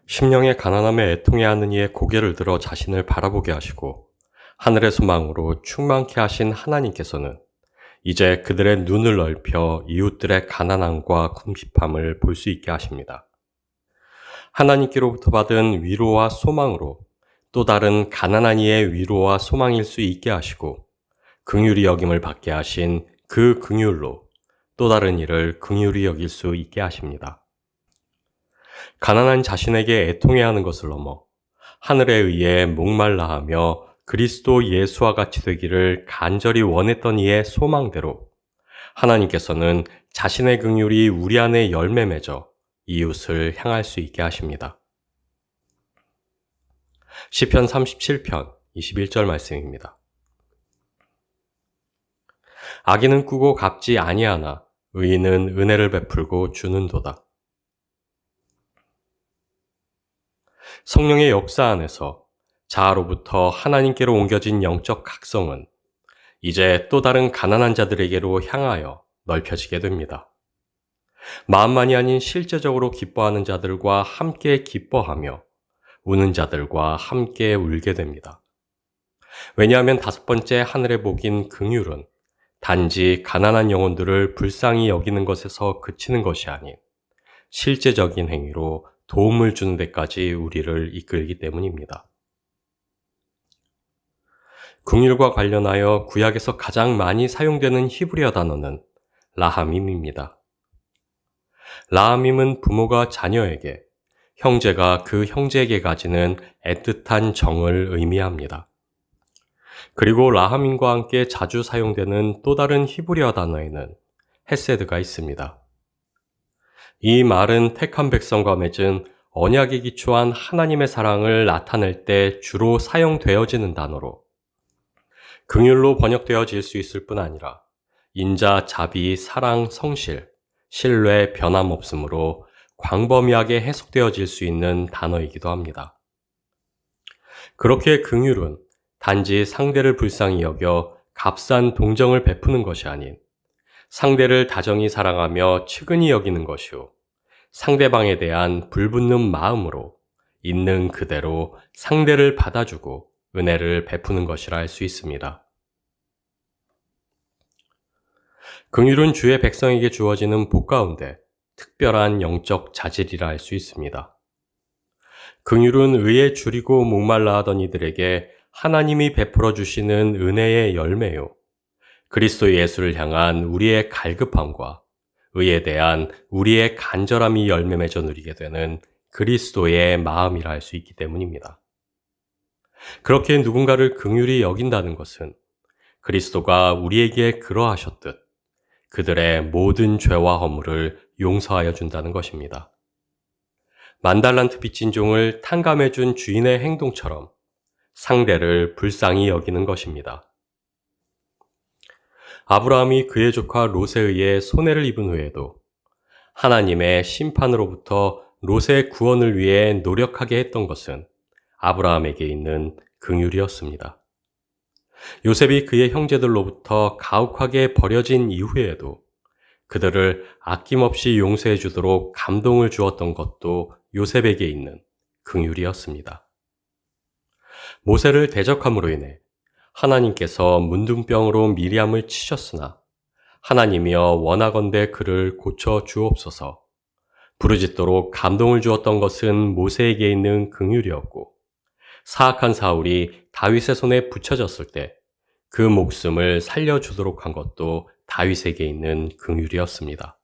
심령의 가난함에 애통해하는 이의 고개를 들어 자신을 바라보게 하시고 하늘의 소망으로 충만케 하신 하나님께서는 이제 그들의 눈을 넓혀 이웃들의 가난함과 궁핍함을 볼 수 있게 하십니다. 하나님께로부터 받은 위로와 소망으로 또 다른 가난한 이의 위로와 소망일 수 있게 하시고 긍휼히 여김을 받게 하신 그 긍휼로 또 다른 이를 긍휼히 여길 수 있게 하십니다. 가난한 자신에게 애통해하는 것을 넘어 하늘에 의해 목말라하며 그리스도 예수와 같이 되기를 간절히 원했던 이의 소망대로 하나님께서는 자신의 긍휼이 우리 안에 열매 맺어 이웃을 향할 수 있게 하십니다. 시편 37편 21절 말씀입니다. 악인은 꾸고 갚지 아니하나 의인은 은혜를 베풀고 주는도다. 성령의 역사 안에서 자아로부터 하나님께로 옮겨진 영적 각성은 이제 또 다른 가난한 자들에게로 향하여 넓혀지게 됩니다. 마음만이 아닌 실제적으로 기뻐하는 자들과 함께 기뻐하며 우는 자들과 함께 울게 됩니다. 왜냐하면 다섯 번째 하늘의 복인 긍휼은 단지 가난한 영혼들을 불쌍히 여기는 것에서 그치는 것이 아닌 실제적인 행위로 도움을 주는 데까지 우리를 이끌기 때문입니다. 긍휼과 관련하여 구약에서 가장 많이 사용되는 히브리어 단어는 라하밈입니다. 라하밈은 부모가 자녀에게, 형제가 그 형제에게 가지는 애틋한 정을 의미합니다. 그리고 라하밈과 함께 자주 사용되는 또 다른 히브리어 단어에는 헤세드가 있습니다. 이 말은 택한 백성과 맺은 언약에 기초한 하나님의 사랑을 나타낼 때 주로 사용되어지는 단어로 긍휼로 번역되어질 수 있을 뿐 아니라 인자, 자비, 사랑, 성실, 신뢰, 변함없음으로 광범위하게 해석되어질 수 있는 단어이기도 합니다. 그렇게 긍휼은 단지 상대를 불쌍히 여겨 값싼 동정을 베푸는 것이 아닌 상대를 다정히 사랑하며 측은히 여기는 것이요. 상대방에 대한 불붙는 마음으로 있는 그대로 상대를 받아주고 은혜를 베푸는 것이라 할 수 있습니다. 긍휼은 주의 백성에게 주어지는 복 가운데 특별한 영적 자질이라 할 수 있습니다. 긍휼은 의에 줄이고 목말라 하던 이들에게 하나님이 베풀어 주시는 은혜의 열매요. 그리스도 예수를 향한 우리의 갈급함과 의에 대한 우리의 간절함이 열매 맺어 누리게 되는 그리스도의 마음이라 할 수 있기 때문입니다. 그렇게 누군가를 긍휼히 여긴다는 것은 그리스도가 우리에게 그러하셨듯 그들의 모든 죄와 허물을 용서하여 준다는 것입니다. 만달란트 빚진 종을 탕감해 준 주인의 행동처럼 상대를 불쌍히 여기는 것입니다. 아브라함이 그의 조카 롯에 의해 손해를 입은 후에도 하나님의 심판으로부터 롯의 구원을 위해 노력하게 했던 것은 아브라함에게 있는 긍휼이었습니다. 요셉이 그의 형제들로부터 가혹하게 버려진 이후에도 그들을 아낌없이 용서해 주도록 감동을 주었던 것도 요셉에게 있는 긍휼이었습니다. 모세를 대적함으로 인해 하나님께서 문둥병으로 미리암을 치셨으나 하나님이여 원하건대 그를 고쳐 주옵소서. 부르짖도록 감동을 주었던 것은 모세에게 있는 긍휼이었고 사악한 사울이 다윗의 손에 붙여졌을 때 그 목숨을 살려주도록 한 것도 다윗에게 있는 긍휼이었습니다.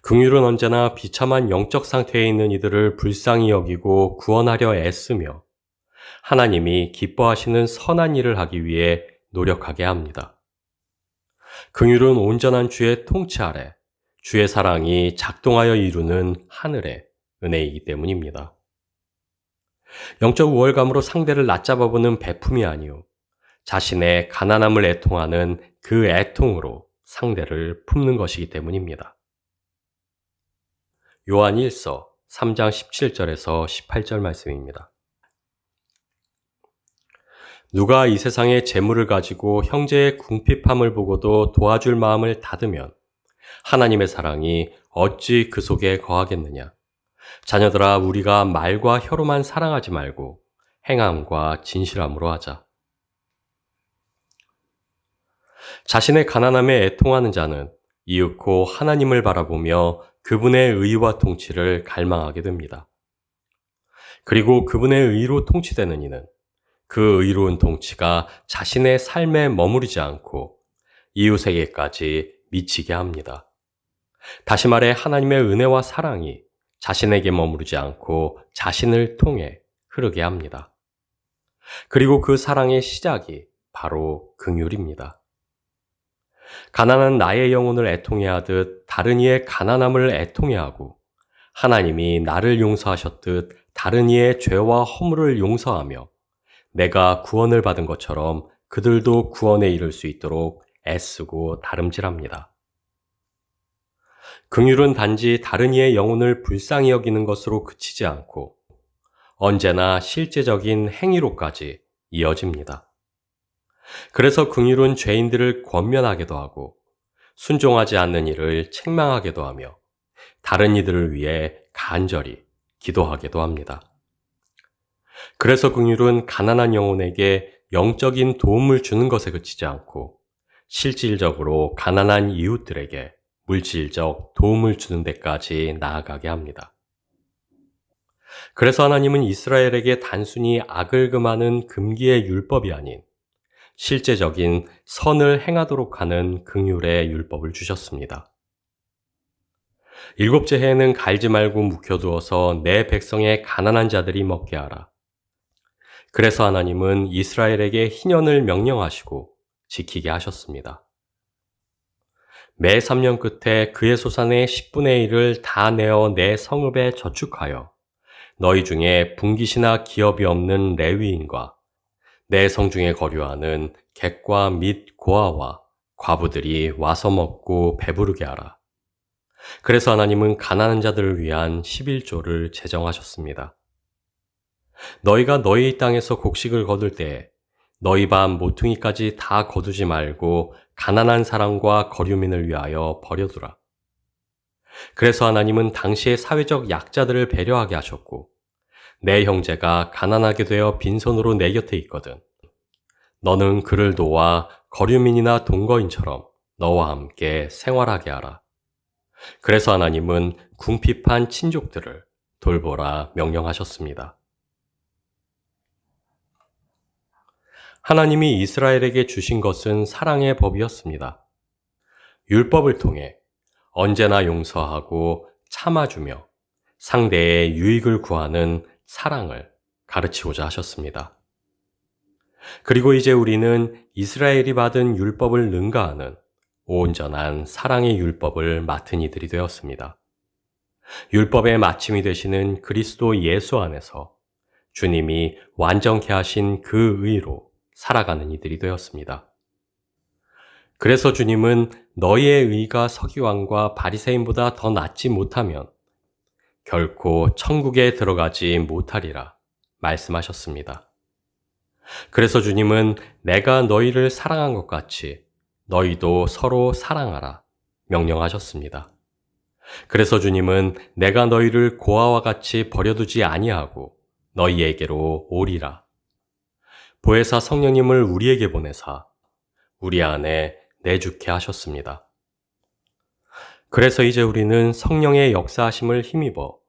긍휼은 언제나 비참한 영적 상태에 있는 이들을 불쌍히 여기고 구원하려 애쓰며 하나님이 기뻐하시는 선한 일을 하기 위해 노력하게 합니다. 긍휼은 온전한 주의 통치 아래 주의 사랑이 작동하여 이루는 하늘의 은혜이기 때문입니다. 영적 우월감으로 상대를 낮잡아보는 베품이 아니요 자신의 가난함을 애통하는 그 애통으로 상대를 품는 것이기 때문입니다. 요한 1서 3장 17절에서 18절 말씀입니다. 누가 이 세상의 재물을 가지고 형제의 궁핍함을 보고도 도와줄 마음을 닫으면 하나님의 사랑이 어찌 그 속에 거하겠느냐? 자녀들아, 우리가 말과 혀로만 사랑하지 말고 행함과 진실함으로 하자. 자신의 가난함에 애통하는 자는 이윽고 하나님을 바라보며 그분의 의와 통치를 갈망하게 됩니다. 그리고 그분의 의로 통치되는 이는 그 의로운 통치가 자신의 삶에 머무르지 않고 이웃에게까지 미치게 합니다. 다시 말해 하나님의 은혜와 사랑이 자신에게 머무르지 않고 자신을 통해 흐르게 합니다. 그리고 그 사랑의 시작이 바로 긍휼입니다. 가난한 나의 영혼을 애통해 하듯 다른 이의 가난함을 애통해 하고 하나님이 나를 용서하셨듯 다른 이의 죄와 허물을 용서하며 내가 구원을 받은 것처럼 그들도 구원에 이를 수 있도록 애쓰고 다름질합니다. 긍휼은 단지 다른 이의 영혼을 불쌍히 여기는 것으로 그치지 않고 언제나 실제적인 행위로까지 이어집니다. 그래서 긍휼은 죄인들을 권면하기도 하고 순종하지 않는 이를 책망하기도 하며 다른 이들을 위해 간절히 기도하기도 합니다. 그래서 긍휼은 가난한 영혼에게 영적인 도움을 주는 것에 그치지 않고 실질적으로 가난한 이웃들에게 물질적 도움을 주는 데까지 나아가게 합니다. 그래서 하나님은 이스라엘에게 단순히 악을 금하는 금기의 율법이 아닌 실제적인 선을 행하도록 하는 긍휼의 율법을 주셨습니다. 일곱째 해에는 갈지 말고 묵혀두어서 내 백성의 가난한 자들이 먹게 하라. 그래서 하나님은 이스라엘에게 희년을 명령하시고 지키게 하셨습니다. 매 3년 끝에 그의 소산의 10분의 1을 다 내어 내 성읍에 저축하여 너희 중에 분깃이나 기업이 없는 레위인과 내 성중에 거류하는 객과 및 고아와 과부들이 와서 먹고 배부르게 하라. 그래서 하나님은 가난한 자들을 위한 11조를 제정하셨습니다. 너희가 너희 땅에서 곡식을 거둘 때에 너희 반 모퉁이까지 다 거두지 말고 가난한 사람과 거류민을 위하여 버려두라. 그래서 하나님은 당시의 사회적 약자들을 배려하게 하셨고 내 형제가 가난하게 되어 빈손으로 내 곁에 있거든 너는 그를 도와 거류민이나 동거인처럼 너와 함께 생활하게 하라. 그래서 하나님은 궁핍한 친족들을 돌보라 명령하셨습니다. 하나님이 이스라엘에게 주신 것은 사랑의 법이었습니다. 율법을 통해 언제나 용서하고 참아주며 상대의 유익을 구하는 사랑을 가르치고자 하셨습니다. 그리고 이제 우리는 이스라엘이 받은 율법을 능가하는 온전한 사랑의 율법을 맡은 이들이 되었습니다. 율법의 마침이 되시는 그리스도 예수 안에서 주님이 완전케 하신 그 의로 살아가는 이들이 되었습니다. 그래서 주님은 너희의 의가 서기관과 바리새인보다 더 낫지 못하면 결코 천국에 들어가지 못하리라 말씀하셨습니다. 그래서 주님은 내가 너희를 사랑한 것 같이 너희도 서로 사랑하라 명령하셨습니다. 그래서 주님은 내가 너희를 고아와 같이 버려두지 아니하고 너희에게로 오리라. 보혜사 성령님을 우리에게 보내사 우리 안에 내주케 하셨습니다. 그래서 이제 우리는 성령의 역사하심을 힘입어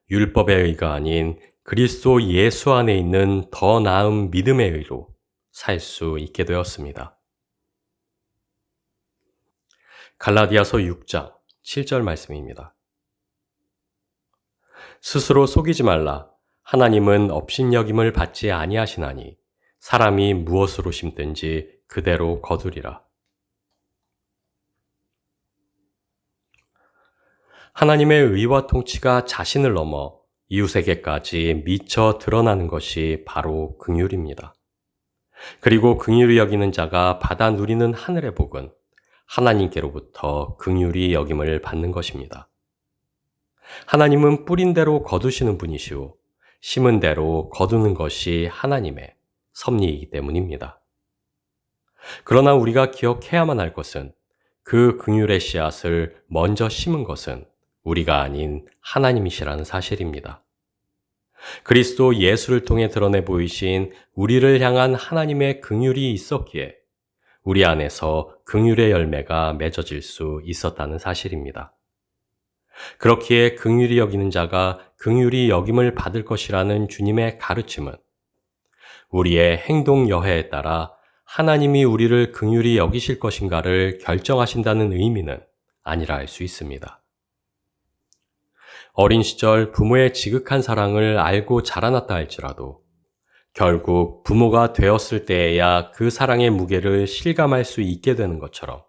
율법의 의가 아닌 그리스도 예수 안에 있는 더 나은 믿음의 의로 살 수 있게 되었습니다. 갈라디아서 6장 7절 말씀입니다. 스스로 속이지 말라. 하나님은 업신여김을 받지 아니하시나니 사람이 무엇으로 심든지 그대로 거두리라. 하나님의 의와 통치가 자신을 넘어 이웃에게까지 미쳐 드러나는 것이 바로 긍휼입니다. 그리고 긍휼히 여기는 자가 받아 누리는 하늘의 복은 하나님께로부터 긍휼히 여김을 받는 것입니다. 하나님은 뿌린 대로 거두시는 분이시오 심은 대로 거두는 것이 하나님의 섭리이기 때문입니다. 그러나 우리가 기억해야만 할 것은 그 긍휼의 씨앗을 먼저 심은 것은 우리가 아닌 하나님이시라는 사실입니다. 그리스도 예수를 통해 드러내 보이신 우리를 향한 하나님의 긍휼이 있었기에 우리 안에서 긍휼의 열매가 맺어질 수 있었다는 사실입니다. 그렇기에 긍휼히 여기는 자가 긍휼히 여김을 받을 것이라는 주님의 가르침은 우리의 행동 여해에 따라 하나님이 우리를 긍휼히 여기실 것인가를 결정하신다는 의미는 아니라 할 수 있습니다. 어린 시절 부모의 지극한 사랑을 알고 자라났다 할지라도 결국 부모가 되었을 때에야 그 사랑의 무게를 실감할 수 있게 되는 것처럼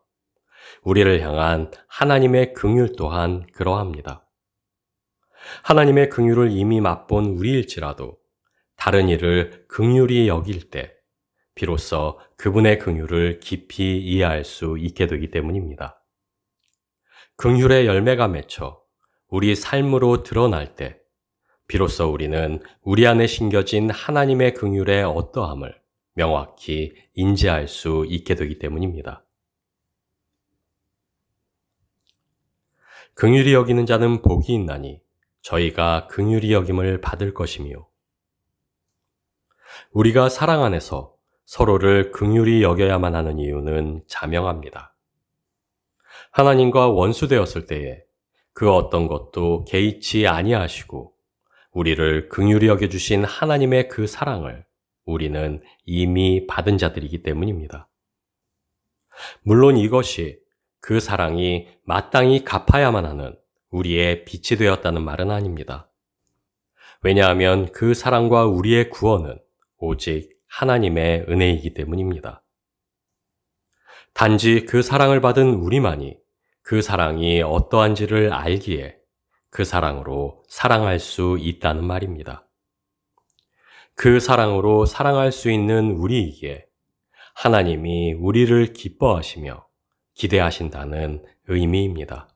우리를 향한 하나님의 긍휼 또한 그러합니다. 하나님의 긍휼을 이미 맛본 우리일지라도 다른 이를 긍휼히 여길 때 비로소 그분의 긍휼을 깊이 이해할 수 있게 되기 때문입니다. 긍휼의 열매가 맺혀 우리 삶으로 드러날 때 비로소 우리는 우리 안에 심겨진 하나님의 긍휼의 어떠함을 명확히 인지할 수 있게 되기 때문입니다. 긍휼히 여기는 자는 복이 있나니 저희가 긍휼히 여김을 받을 것이며 우리가 사랑 안에서 서로를 긍휼히 여겨야만 하는 이유는 자명합니다. 하나님과 원수되었을 때에 그 어떤 것도 개의치 아니하시고 우리를 긍휼히 여겨주신 하나님의 그 사랑을 우리는 이미 받은 자들이기 때문입니다. 물론 이것이 그 사랑이 마땅히 갚아야만 하는 우리의 빚이 되었다는 말은 아닙니다. 왜냐하면 그 사랑과 우리의 구원은 오직 하나님의 은혜이기 때문입니다. 단지 그 사랑을 받은 우리만이 그 사랑이 어떠한지를 알기에 그 사랑으로 사랑할 수 있다는 말입니다. 그 사랑으로 사랑할 수 있는 우리이기에 하나님이 우리를 기뻐하시며 기대하신다는 의미입니다.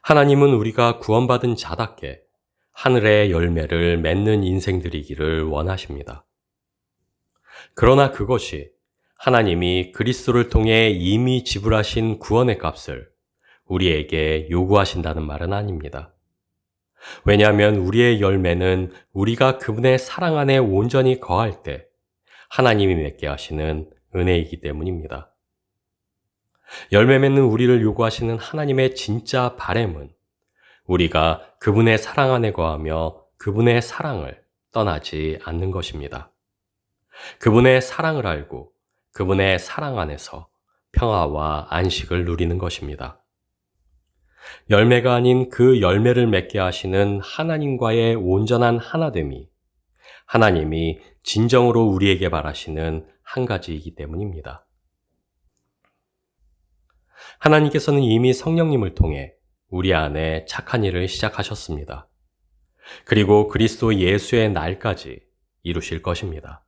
하나님은 우리가 구원받은 자답게 하늘의 열매를 맺는 인생들이기를 원하십니다. 그러나 그것이 하나님이 그리스도를 통해 이미 지불하신 구원의 값을 우리에게 요구하신다는 말은 아닙니다. 왜냐하면 우리의 열매는 우리가 그분의 사랑 안에 온전히 거할 때 하나님이 맺게 하시는 은혜이기 때문입니다. 열매 맺는 우리를 요구하시는 하나님의 진짜 바램은 우리가 그분의 사랑 안에 거하며 그분의 사랑을 떠나지 않는 것입니다. 그분의 사랑을 알고 그분의 사랑 안에서 평화와 안식을 누리는 것입니다. 열매가 아닌 그 열매를 맺게 하시는 하나님과의 온전한 하나됨이 하나님이 진정으로 우리에게 바라시는 한 가지이기 때문입니다. 하나님께서는 이미 성령님을 통해 우리 안에 착한 일을 시작하셨습니다. 그리고 그리스도 예수의 날까지 이루실 것입니다.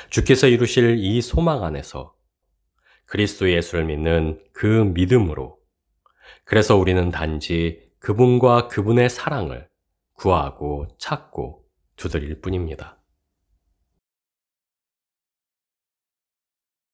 주께서 이루실 이 소망 안에서 그리스도 예수를 믿는 그 믿음으로 그래서 우리는 단지 그분과 그분의 사랑을 구하고 찾고 두드릴 뿐입니다.